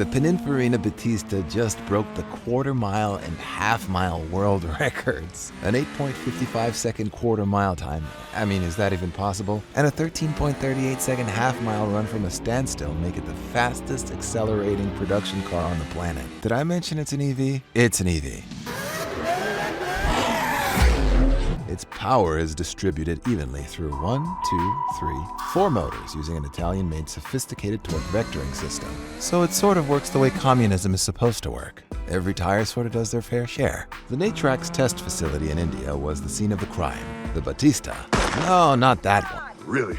The Pininfarina Battista just broke the quarter-mile and half-mile world records. An 8.55-second quarter-mile time. I mean, is that even possible? And a 13.38-second half-mile run from a standstill make it the fastest accelerating production car on the planet. Did I mention it's an EV? It's an EV. Its power is distributed evenly through 4 motors using an Italian-made sophisticated torque vectoring system. So it sort of works the way communism is supposed to work. Every tire sort of does their fair share. The Natrax test facility in India was the scene of the crime. The Battista. No, not that one. Really?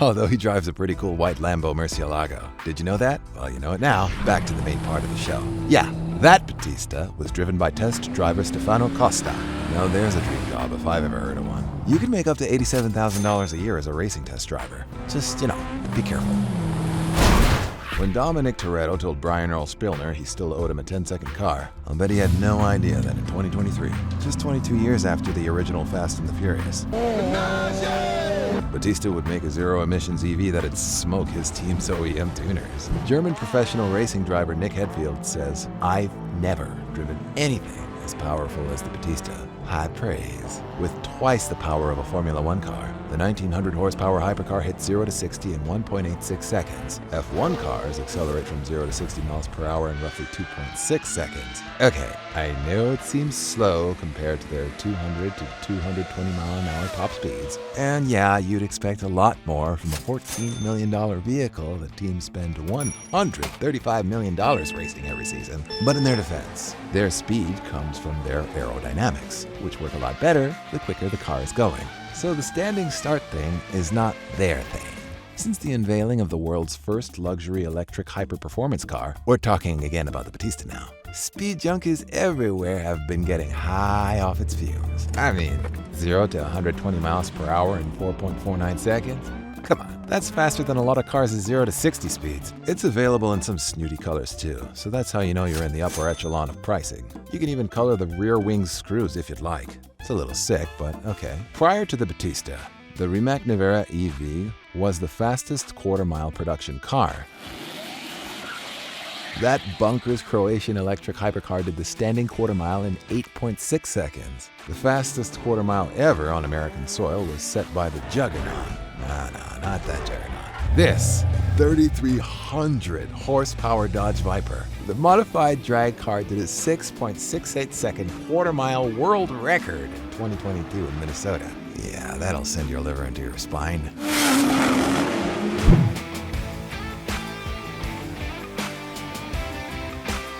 Although he drives a pretty cool white Lambo Murcielago. Did you know that? Well, you know it now. Back to the main part of the show. Yeah, that Battista was driven by test driver Stefano Costa. Now there's a dream job if I've ever heard of one. You can make up to $87,000 a year as a racing test driver. Just, be careful. When Dominic Toretto told Brian Earl Spillner he still owed him a 10-second car, I'll bet he had no idea that in 2023, just 22 years after the original Fast and the Furious, Battista would make a zero-emissions EV that'd smoke his team's OEM tuners. German professional racing driver Nick Headfield says, "I've never driven anything as powerful as the Battista." High praise. With twice the power of a Formula One car, the 1900 horsepower Hypercar hits 0 to 60 in 1.86 seconds. F1 cars accelerate from 0 to 60 miles per hour in roughly 2.6 seconds. Okay, I know it seems slow compared to their 200 to 220 mile an hour top speeds. And yeah, you'd expect a lot more from a $14 million vehicle that teams spend $135 million racing every season. But in their defense, their speed comes from their aerodynamics, which work a lot better the quicker the car is going. So the standing start thing is not their thing. Since the unveiling of the world's first luxury electric hyper-performance car, we're talking again about the Battista now, speed junkies everywhere have been getting high off its fumes. I mean, 0 to 120 miles per hour in 4.49 seconds? Come on, that's faster than a lot of cars' 0 to 60 speeds. It's available in some snooty colors too, so that's how you know you're in the upper echelon of pricing. You can even color the rear wing screws if you'd like. It's a little sick, but okay. Prior to the Battista, the Rimac Nevera EV was the fastest quarter-mile production car. That bunkers Croatian electric hypercar did the standing quarter mile in 8.6 seconds. The fastest quarter mile ever on American soil was set by the Juggernaut. No, not that Juggernaut. This 3,300 horsepower Dodge Viper. The modified drag car did a 6.68 second quarter mile world record in 2022 in Minnesota. Yeah, that'll send your liver into your spine.